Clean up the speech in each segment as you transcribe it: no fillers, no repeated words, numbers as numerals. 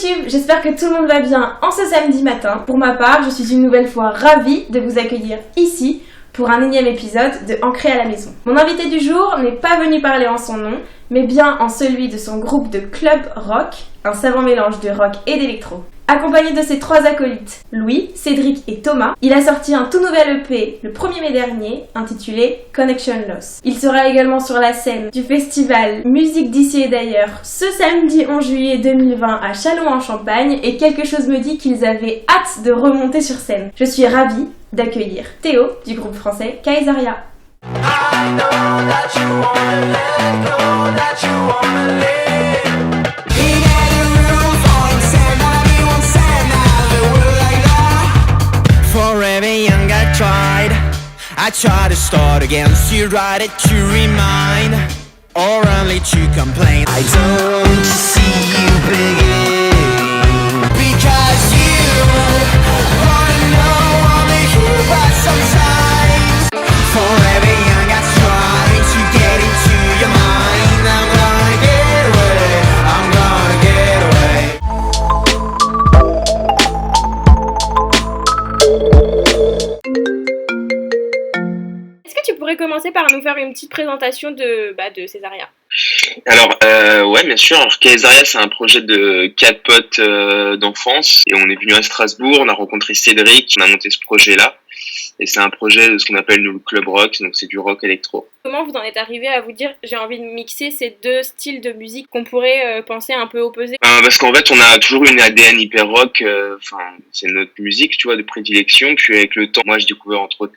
YouTube, j'espère que tout le monde va bien en ce samedi matin. Pour ma part, je suis une nouvelle fois ravie de vous accueillir ici pour un énième épisode de Ancré à la maison. Mon invité du jour n'est pas venu parler en son nom, mais bien en celui de son groupe de club rock, un savant mélange de rock et d'électro. Accompagné de ses 3 acolytes, Louis, Cédric et Thomas, il a sorti un tout nouvel EP le 1er mai dernier, intitulé Connection Loss. Il sera également sur la scène du festival Musique d'ici et d'ailleurs ce samedi 11 juillet 2020 à Châlons-en-Champagne, et quelque chose me dit qu'ils avaient hâte de remonter sur scène. Je suis ravie d'accueillir Théo du groupe français Kaisaria. Forever young I try to start again, to write it to remind, or only to complain. I don't see you begin, because you wanna know only here but sometimes. Forever young I try to get into your mind. I'm gonna get away, I'm gonna get away. Commencer par nous faire une petite présentation de Kaisaria. Alors, ouais, bien sûr. Alors, Kaisaria, c'est un projet de 4 potes d'enfance. Et on est venu à Strasbourg, on a rencontré Cédric, on a monté ce projet-là. Et c'est un projet de ce qu'on appelle nous le club rock, donc c'est du rock électro. Comment vous en êtes arrivé à vous dire j'ai envie de mixer ces deux styles de musique qu'on pourrait penser un peu opposés? Parce qu'en fait, on a toujours eu une ADN hyper rock. C'est notre musique, tu vois, de prédilection. Puis avec le temps, moi, j'ai découvert entre autres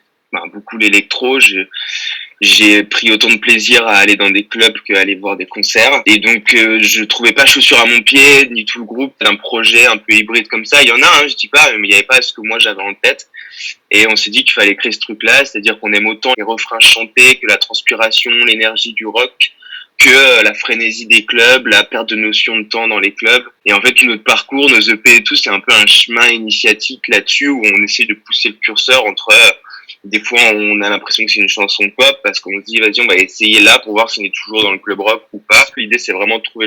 beaucoup l'électro. J'ai pris autant de plaisir à aller dans des clubs qu'à aller voir des concerts. Et donc, je trouvais pas chaussure à mon pied, ni tout le groupe, d'un projet un peu hybride comme ça. Il y en a, je dis pas, mais il y avait pas ce que moi j'avais en tête. Et on s'est dit qu'il fallait créer ce truc-là, c'est-à-dire qu'on aime autant les refrains chantés que la transpiration, l'énergie du rock, que la frénésie des clubs, la perte de notion de temps dans les clubs. Et en fait, tout notre parcours, nos EP et tout, c'est un peu un chemin initiatique là-dessus où on essaie de pousser le curseur entre... Des fois, on a l'impression que c'est une chanson pop parce qu'on se dit, vas-y, on va essayer là pour voir si on est toujours dans le club rock ou pas. L'idée, c'est vraiment de trouver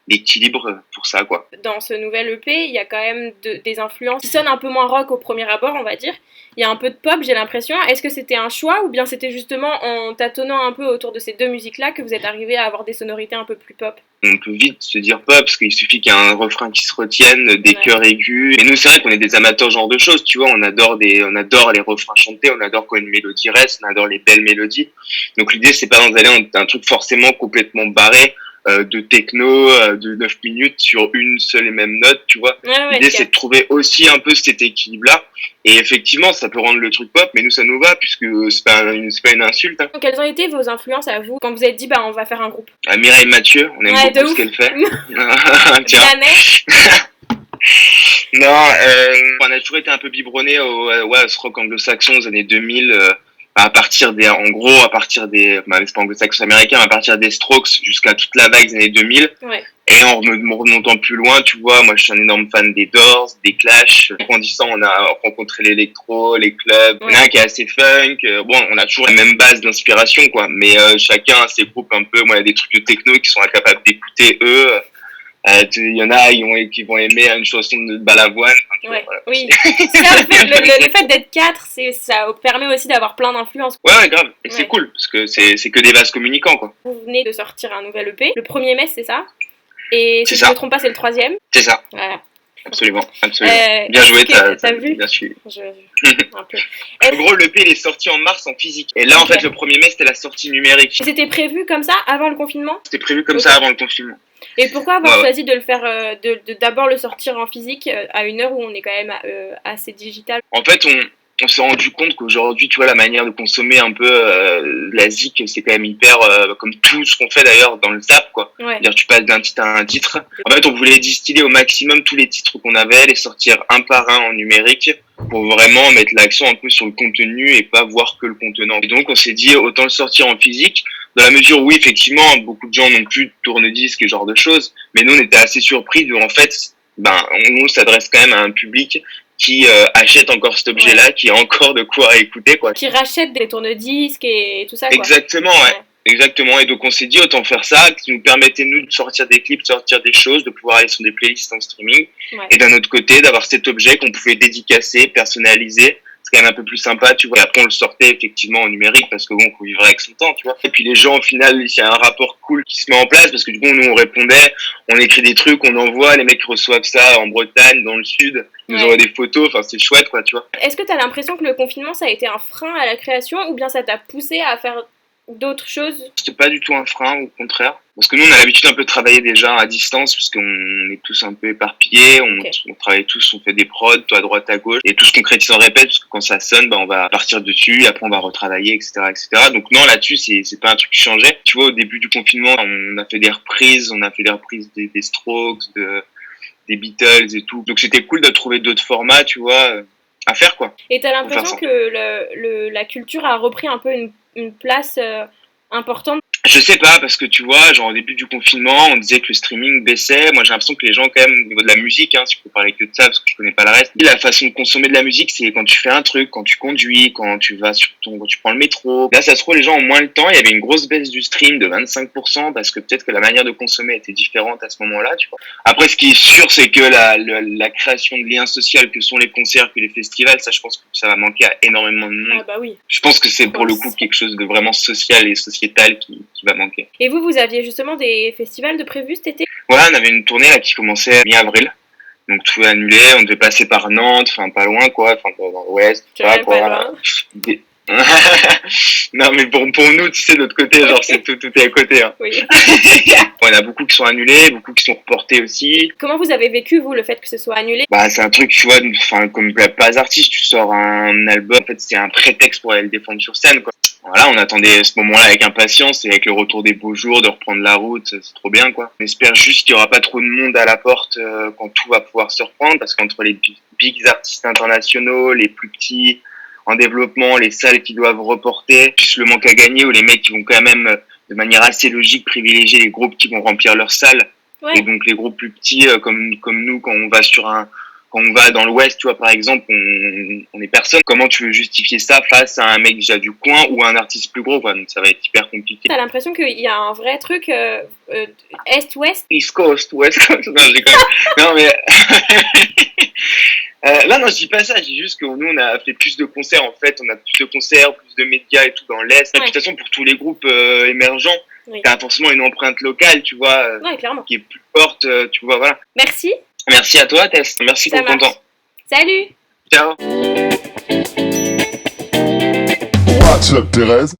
l'équilibre pour ça, quoi. Dans ce nouvel EP, il y a quand même des influences qui sonnent un peu moins rock au premier abord, on va dire. Il y a un peu de pop, j'ai l'impression. Est-ce que c'était un choix ou bien c'était justement en tâtonnant un peu autour de ces deux musiques-là que vous êtes arrivé à avoir des sonorités un peu plus pop? On peut vite se dire pop parce qu'il suffit qu'il y ait un refrain qui se retienne, des chœurs aigus. Et nous, c'est vrai qu'on est des amateurs ce genre de choses, tu vois. On adore les refrains chantés, on adore quand une mélodie reste, on adore les belles mélodies. Donc l'idée, c'est pas d'aller dans un truc forcément complètement barré. De techno de 9 minutes sur une seule et même note, tu vois. L'idée, c'est de trouver aussi un peu cet équilibre-là. Et effectivement, ça peut rendre le truc pop, mais nous, ça nous va, puisque c'est pas une insulte. Hein. Quelles ont été vos influences à vous, quand vous êtes dit, on va faire un groupe? Mireille Mathieu, on aime beaucoup ce qu'elle fait. Non, on a toujours été un peu biberonné à ce rock anglo-saxon aux années 2000, à partir des c'est pas anglo-saxon américain, mais à partir des Strokes jusqu'à toute la vague des années 2000. Ouais. Et en remontant plus loin, tu vois, moi je suis un énorme fan des Doors, des Clash. En grandissant, on a rencontré l'électro, les clubs. Il y en a un qui est assez funk. On a toujours la même base d'inspiration, quoi. Mais chacun a ses groupes un peu. Moi, il y a des trucs de techno qui sont incapables d'écouter eux. Il y en a qui vont aimer une chanson de Balavoine. Ouais, voilà. Oui. Le fait d'être 4, ça permet aussi d'avoir plein d'influences. Ouais, grave. Et c'est cool, parce que c'est que des vases communicants, quoi. Vous venez de sortir un nouvel EP, le 1er mai, c'est ça? Et si je ne me trompe pas, c'est le 3e? C'est ça. Voilà. Absolument. Bien joué, t'as vu? Bien suivi. Un peu. En gros, l'EP, il est sorti en mars en physique. Et là, en fait, le 1er mai, c'était la sortie numérique. C'était prévu comme ça avant le confinement? C'était prévu comme ça avant le confinement. Et pourquoi avoir choisi de le faire, d'abord le sortir en physique à une heure où on est quand même assez digital? En fait, on s'est rendu compte qu'aujourd'hui, tu vois, la manière de consommer un peu la zik, c'est quand même hyper, comme tout ce qu'on fait d'ailleurs dans le zap, quoi. Ouais. C'est-à-dire, tu passes d'un titre à un titre. En fait, on voulait distiller au maximum tous les titres qu'on avait, les sortir un par un en numérique pour vraiment mettre l'accent un peu sur le contenu et pas voir que le contenant. Et donc, on s'est dit, autant le sortir en physique, dans la mesure où, effectivement, beaucoup de gens n'ont plus de tourne-disque et ce genre de choses. Mais nous, on était assez surpris de, en fait, on s'adresse quand même à un public qui achète encore cet objet-là, qui a encore de quoi écouter, quoi. Qui rachète des tourne-disques et tout ça, quoi. Exactement, ouais. Exactement. Et donc on s'est dit autant faire ça, qui nous permettait nous de sortir des clips, de sortir des choses, de pouvoir aller sur des playlists en streaming. Ouais. Et d'un autre côté, d'avoir cet objet qu'on pouvait dédicacer, personnaliser. C'est quand même un peu plus sympa, tu vois. Et après, on le sortait effectivement en numérique parce que bon, qu'on vivrait avec son temps, tu vois. Et puis les gens, au final, il y a un rapport cool qui se met en place parce que du coup, nous, on répondait, on écrit des trucs, on envoie, les mecs reçoivent ça en Bretagne, dans le sud, ils nous envoient des photos, enfin, c'est chouette, quoi, tu vois. Est-ce que tu as l'impression que le confinement, ça a été un frein à la création ou bien ça t'a poussé à faire d'autres choses? C'était pas du tout un frein, au contraire. Parce que nous, on a l'habitude un peu de travailler déjà à distance, parce qu'on est tous un peu éparpillés, on travaille tous, on fait des prods, toi à droite, à gauche, et tout se concrétise en répète, parce que quand ça sonne, on va partir dessus, et après on va retravailler, etc., etc. Donc non, là-dessus, c'est pas un truc qui changeait. Tu vois, au début du confinement, on a fait des reprises, des Strokes, des Beatles et tout. Donc c'était cool de trouver d'autres formats, tu vois, à faire, quoi. Et t'as l'impression que la culture a repris un peu une place importante? Je sais pas, parce que tu vois, genre au début du confinement, on disait que le streaming baissait. Moi, j'ai l'impression que les gens, quand même, au niveau de la musique, si je peux parler que de ça, parce que je connais pas le reste, la façon de consommer de la musique, c'est quand tu fais un truc, quand tu conduis, quand tu prends le métro. Là, ça se trouve, les gens ont moins le temps. Il y avait une grosse baisse du stream de 25%, parce que peut-être que la manière de consommer était différente à ce moment-là, tu vois. Après, ce qui est sûr, c'est que la création de liens sociaux que sont les concerts, que les festivals, ça, je pense que ça va manquer à énormément de monde. Ah bah oui. Je pense que c'est pour le coup quelque chose de vraiment social et sociétal qui va manquer. Et vous aviez justement des festivals de prévus cet été? Ouais, on avait une tournée là qui commençait mi-avril. Donc tout est annulé, on devait passer par Nantes, enfin pas loin quoi, enfin dans l'ouest, tu vois, quoi. Pas loin. Non mais pour nous, tu sais, de l'autre côté, genre c'est tout est à côté. Hein. Oui. Bon, il y en a beaucoup qui sont annulés, beaucoup qui sont reportés aussi. Comment vous avez vécu, vous, le fait que ce soit annulé? Bah c'est un truc, tu vois, enfin comme pas artiste, tu sors un album, en fait c'est un prétexte pour aller le défendre sur scène quoi. Voilà, on attendait ce moment-là avec impatience et avec le retour des beaux jours, de reprendre la route, c'est trop bien quoi. On espère juste qu'il y aura pas trop de monde à la porte quand tout va pouvoir se reprendre, parce qu'entre les big artistes internationaux, les plus petits en développement, les salles qui doivent reporter, plus le manque à gagner, ou les mecs qui vont quand même de manière assez logique privilégier les groupes qui vont remplir leurs salles. Ouais. Et donc les groupes plus petits comme nous, quand on va dans l'Ouest, tu vois, par exemple, on est personne. Comment tu veux justifier ça face à un mec déjà du coin ou à un artiste plus gros, quoi. Donc ça va être hyper compliqué. T'as l'impression qu'il y a un vrai truc Est-Ouest? East Coast, West Coast. Non, je déconne. Non, mais... non, je dis pas ça. Je dis juste que nous, on a fait plus de concerts, en fait. On a plus de concerts, plus de médias et tout dans l'Est. Ouais. De toute façon, pour tous les groupes émergents, t'as forcément une empreinte locale, tu vois, qui est plus forte, tu vois, voilà. Merci. Merci à toi, Tess. Merci pour ton temps. Salut. Ciao. What's up, Thérèse?